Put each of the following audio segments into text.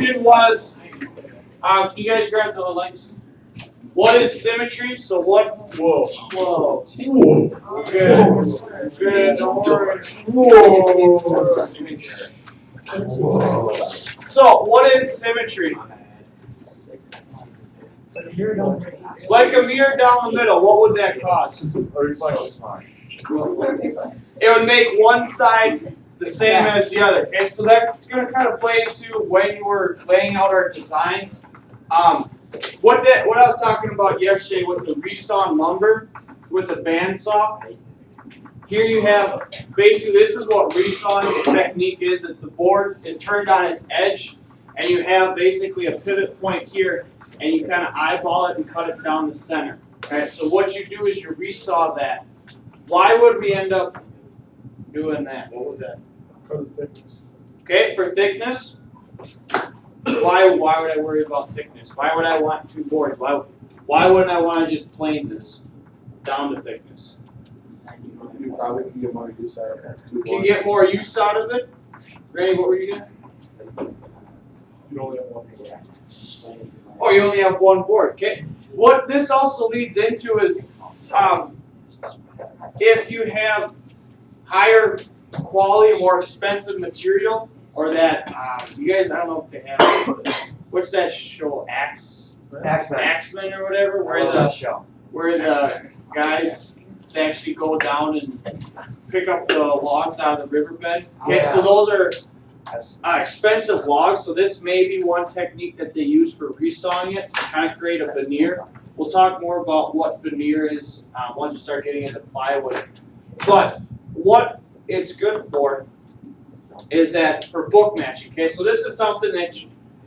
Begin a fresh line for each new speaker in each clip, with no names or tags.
question was, can you guys grab the links? What is symmetry? So what? Whoa. Whoa. Whoa. Good. Good. Don't worry. Whoa. So what is symmetry? Like a mirror down the middle. What would that cause? It would make one side the same as the other. Okay, so that's going to kind of play into when you were laying out our designs. What I was talking about yesterday with the resawn lumber, with the bandsaw. Here you have, basically this is what resawing technique is. That the board is turned on its edge, and you have basically a pivot point here, and you kind of eyeball it and cut it down the center. Alright, so what you do is you resaw that. Why would we end up doing that? What would that?
For the thickness.
Okay, for thickness. Why would I worry about thickness? Why would I want two boards? Why wouldn't I want to just plane this down to thickness?
You probably can get more use out of that.
You can get more use out of it. Randy, what were you doing?
You only have one board.
Oh, you only have one board. Okay. What this also leads into is if you have higher quality, more expensive material, or that you guys, I don't know if they have. What's that show? Axemen or whatever, where the guys actually go down and pick up the logs out of the riverbed. Okay, so those are expensive logs. So this may be one technique that they use for resawing it to kind of create a veneer. We'll talk more about what veneer is once you start getting into plywood. But what it's good for is that for book matching. Okay, so this is something that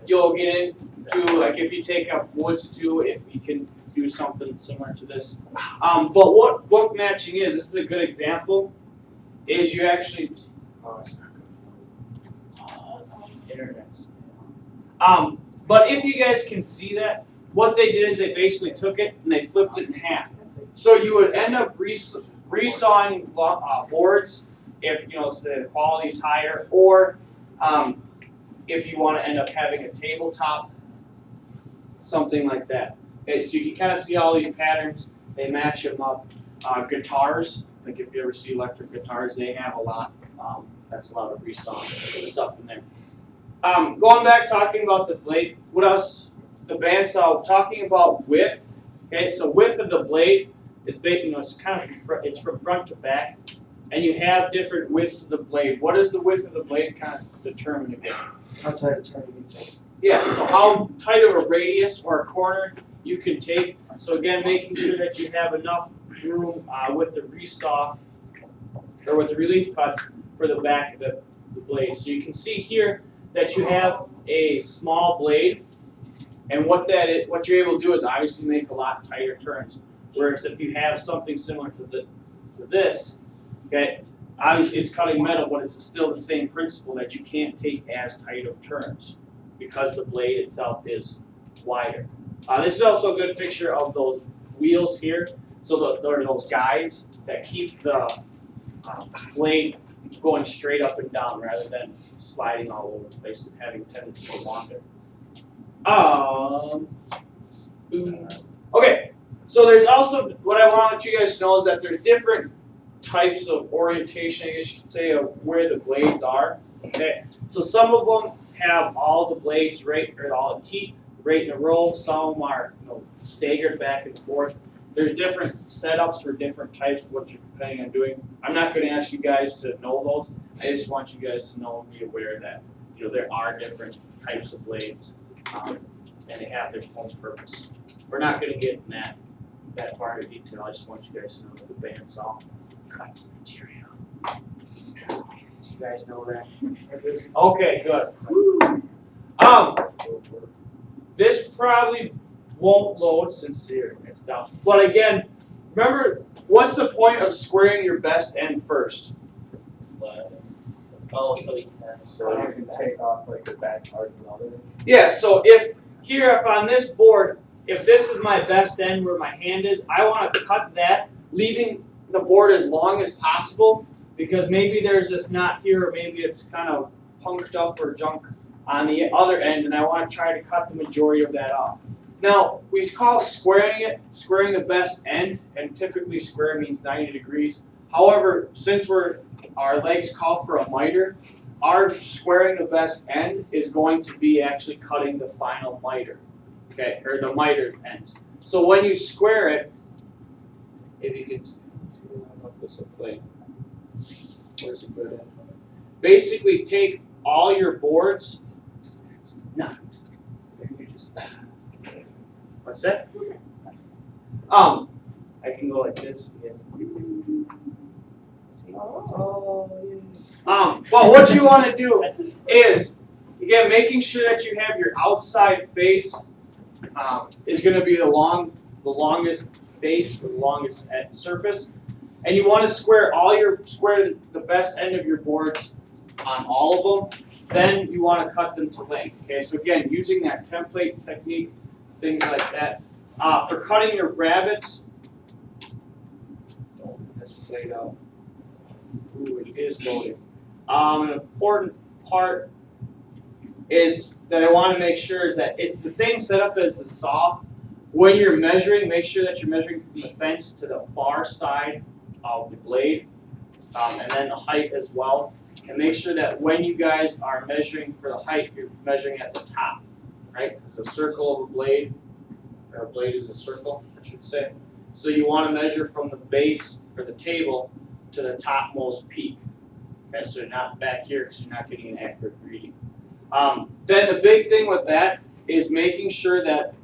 you'll get into, like if you take up woods too, if you can do something similar to this. But what book matching is, this is a good example, is you actually, internet. But if you guys can see that, what they did is they basically took it and they flipped it in half. So you would end up resawing boards if say the quality is higher, or if you want to end up having a tabletop, something like that. Okay, so you can kind of see all these patterns. They match them up. Guitars, like if you ever see electric guitars, they have a lot. That's a lot of resawing stuff in there. Going back, talking about the blade. What else? The bandsaw. Talking about width. Okay, so width of the blade is it's kind of it's from front to back, and you have different widths of the blade. What is the width of the blade kind of determine again?
How tight a turn you take.
Yeah, so how tight of a radius or a corner you can take. So again, making sure that you have enough room with the resaw or with the relief cuts for the back of the blade. So you can see here that you have a small blade, and what you're able to do is obviously make a lot tighter turns. Whereas if you have something similar to this, okay, obviously it's cutting metal, but it's still the same principle that you can't take as tight of turns because the blade itself is wider. This is also a good picture of those wheels here. So there are those guides that keep the blade going straight up and down rather than sliding all over the place and having a tendency to wander. Okay, so there's also, what I want you guys to know is that there's different types of orientation, I guess you could say, of where the blades are. Okay, so some of them have all the blades right, or all the teeth right in a row. Some of them are staggered back and forth. There's different setups for different types of what you're planning on doing. I'm not going to ask you guys to know those. I just want you guys to know and be aware that there are different types of blades, and they have their own purpose. We're not going to get in that far into detail. I just want you guys to know that the bandsaw cuts material. You guys know that? Okay, good. This probably won't load since it's down. But again, remember, what's the point of squaring your best end first?
So you can take off like the back part and all that.
Yeah, so if on this board, if this is my best end where my hand is, I want to cut that, leaving the board as long as possible, because maybe there's this knot here, or maybe it's kind of punked up or junk on the other end, and I want to try to cut the majority of that off. Now, we call squaring the best end, and typically square means 90 degrees. However, since our legs call for a miter, our squaring the best end is going to be actually cutting the final miter, okay, or the miter ends. So when you square it, if you can see, I don't know if this will play. Where's it good at? Basically, take all your boards. No. What's that? I can go like this. Yes. Well, what you want to do is, again, making sure that you have your outside face is going to be the longest face, the longest surface, and you want to square the best end of your boards on all of them. Then you want to cut them to length. Okay, so again, using that template technique, things like that. For cutting your rabbets, that's played out. Ooh, it is loaded. An important part is that I want to make sure is that it's the same setup as the saw. When you're measuring, make sure that you're measuring from the fence to the far side of the blade, and then the height as well. And make sure that when you guys are measuring for the height, you're measuring at the top, right? It's a circle of a blade, or a blade is a circle, I should say. So you want to measure from the base or the table to the topmost peak. Okay, so you're not back here because you're not getting an accurate reading. Then the big thing with that is making sure that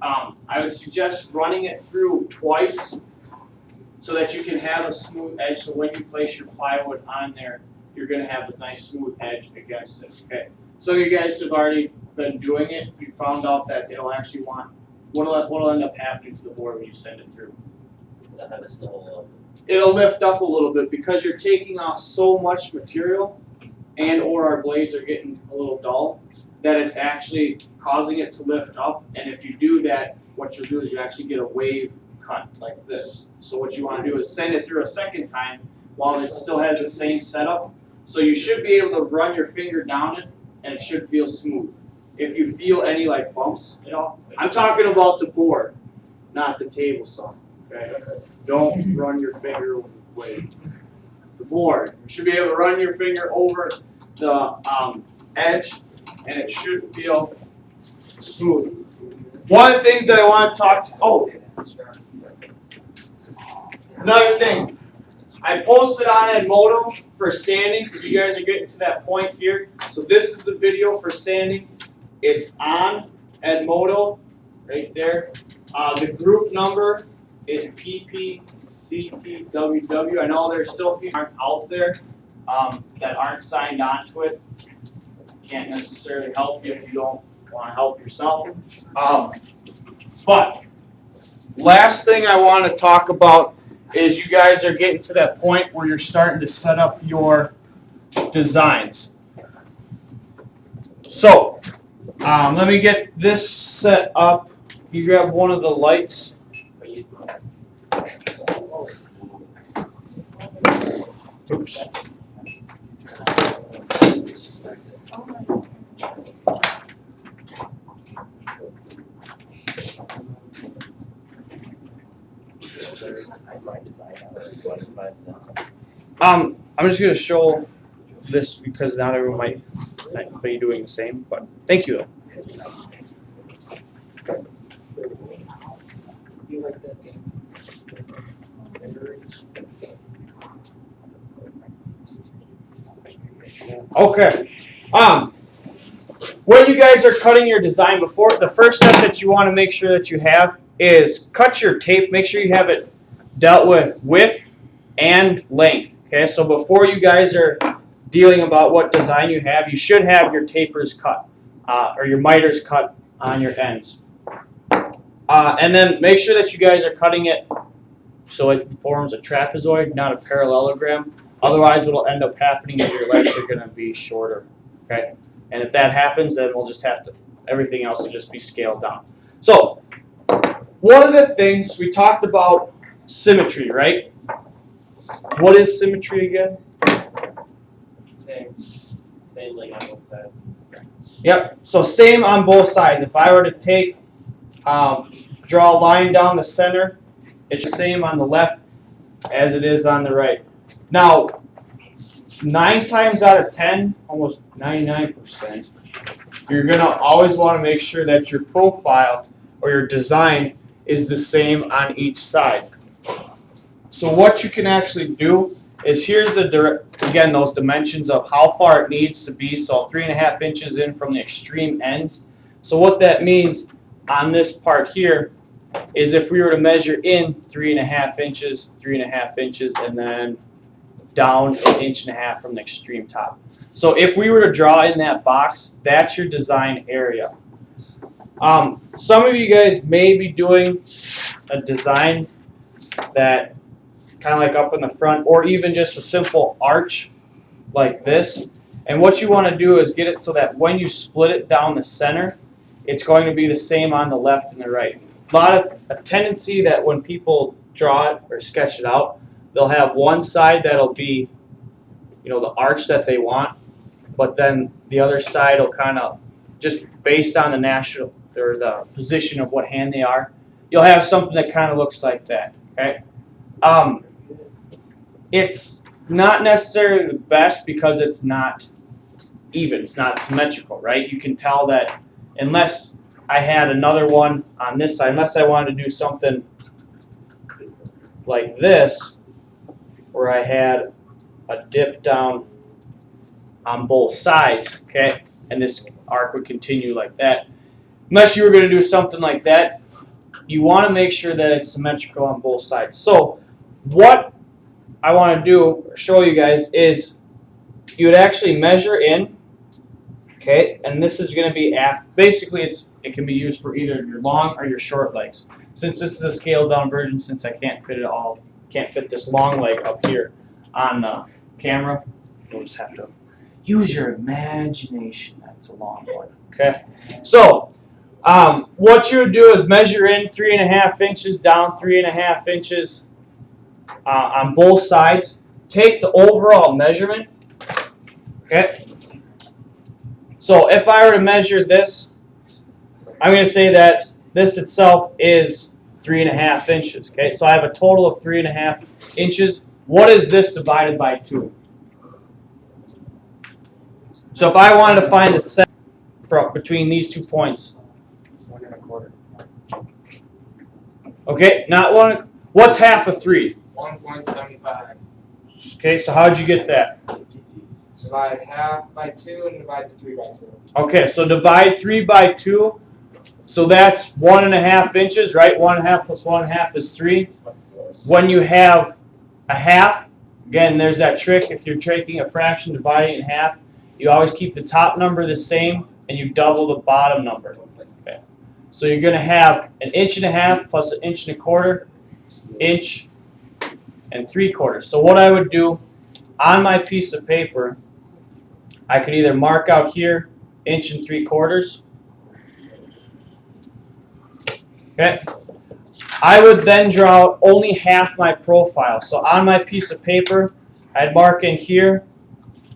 I would suggest running it through twice so that you can have a smooth edge. So when you place your plywood on there, you're going to have a nice smooth edge against it. Okay. So you guys have already been doing it. You found out that it'll actually what'll end up happening to the board when you send it through. It'll lift up a little bit because you're taking off so much material, and or our blades are getting a little dull, that it's actually causing it to lift up. And if you do that, what you'll do is you actually get a wave cut like this. So what you want to do is send it through a second time while it still has the same setup. So you should be able to run your finger down it, and it should feel smooth. If you feel any like bumps at all, I'm talking about the board, not the table saw. Okay, don't run your finger with the board. You should be able to run your finger over the edge, and it should feel smooth. One of the things that I want to talk. Another thing. I posted on Edmodo for sanding because you guys are getting to that point here. So this is the video for sanding. It's on Edmodo right there. The group number is PPCTWW. I know there's still people aren't out there that aren't signed on to it. Can't necessarily help you if you don't want to help yourself. But last thing I want to talk about is you guys are getting to that point where you're starting to set up your designs. So, let me get this set up. You grab one of the lights. Oops. I'm just going to show this because not everyone might be doing the same, but thank you though. Okay. When you guys are cutting your design, the first step that you want to make sure that you have is cut your tape. Make sure you have it dealt with width and length. Okay, so before you guys are dealing about what design you have, you should have your tapers cut or your miters cut on your ends. And then make sure that you guys are cutting it so it forms a trapezoid, not a parallelogram. Otherwise, what will end up happening is your legs are going to be shorter. Okay, and if that happens, then we'll just have to, everything else will just be scaled down. So, one of the things we talked about symmetry, right? What is symmetry again?
Same like on one side.
Yep, so same on both sides. If I were to take, draw a line down the center, it's the same on the left as it is on the right. Now, 9 times out of 10, almost 99%, you're going to always want to make sure that your profile or your design is the same on each side. So what you can actually do is here's again those dimensions of how far it needs to be. So 3.5 inches in from the extreme ends. So what that means on this part here is if we were to measure in 3.5 inches, 3.5 inches, and then down 1.5 inches from the extreme top. So if we were to draw in that box, that's your design area. Some of you guys may be doing a design that kind of like up in the front, or even just a simple arch like this. And what you want to do is get it so that when you split it down the center, it's going to be the same on the left and the right. A tendency that when people draw it or sketch it out, they'll have one side that'll be, you know, the arch that they want, but then the other side will kind of, just based on the national or the position of what hand they are, you'll have something that kind of looks like that. Okay, it's not necessarily the best because it's not even, it's not symmetrical, right? You can tell that unless I had another one on this side, unless I wanted to do something like this, where I had a dip down on both sides, okay, and this arc would continue like that. Unless you were going to do something like that, you want to make sure that it's symmetrical on both sides. So what I want to do, or show you guys, is you would actually measure in, okay, and this is going to be basically it can be used for either your long or your short legs. Since this is a scaled down version, since I can't fit this long leg up here on the camera, you'll just have to use your imagination. That's a long one. Okay, so what you would do is measure in 3.5 inches, down 3.5 inches on both sides. Take the overall measurement. Okay. So if I were to measure this, I'm going to say that this itself is 3.5 inches. Okay, so I have a total of 3.5 inches. What is this divided by 2? So if I wanted to find the center between these 2 points.
1.25.
Okay, not one. What's half of 3?
1.75.
Okay, so how'd you get that?
Divide half by 2 and divide the 3 by 2.
Okay, so divide 3 by 2. So that's 1.5 inches, right? 1.5 plus 1.5 is 3. When you have a half, again, there's that trick. If you're taking a fraction, dividing it in half, you always keep the top number the same, and you double the bottom number. Okay. So you're going to have 1.5 inches plus 1.25 inches, 1 3/4. So what I would do on my piece of paper, I could either mark out here 1 3/4. Okay. I would then draw only half my profile. So on my piece of paper, I'd mark in here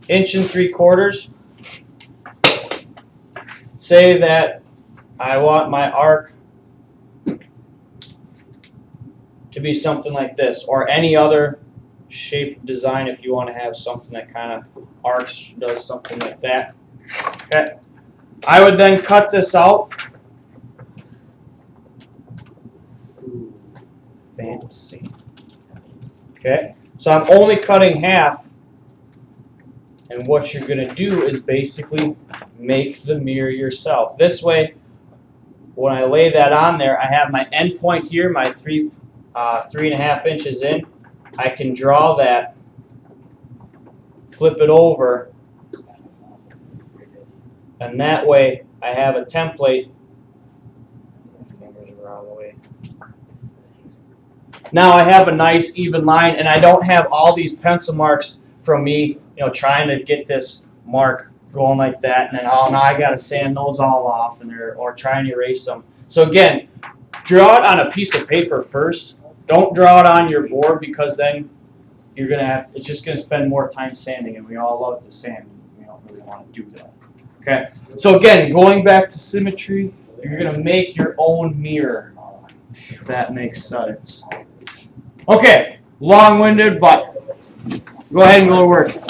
1 3/4. Say that I want my arc to be something like this, or any other shape design if you want to have something that kind of arcs, does something like that. Okay. I would then cut this out. Ooh, fancy. Okay. So I'm only cutting half, and what you're going to do is basically make the mirror yourself. This way, when I lay that on there, I have my end point here, my 3.5 inches in. I can draw that, flip it over, and that way I have a template. Now I have a nice even line, and I don't have all these pencil marks from me, trying to get this mark going like that, and then now I got to sand those all off, or try and erase them. So again, draw it on a piece of paper first. Don't draw it on your board, because then it's just gonna spend more time sanding, and we all love to sand. We don't really want to do that. Okay. So again, going back to symmetry, you're gonna make your own mirror, if that makes sense. Okay, long-winded, but go ahead and go to work.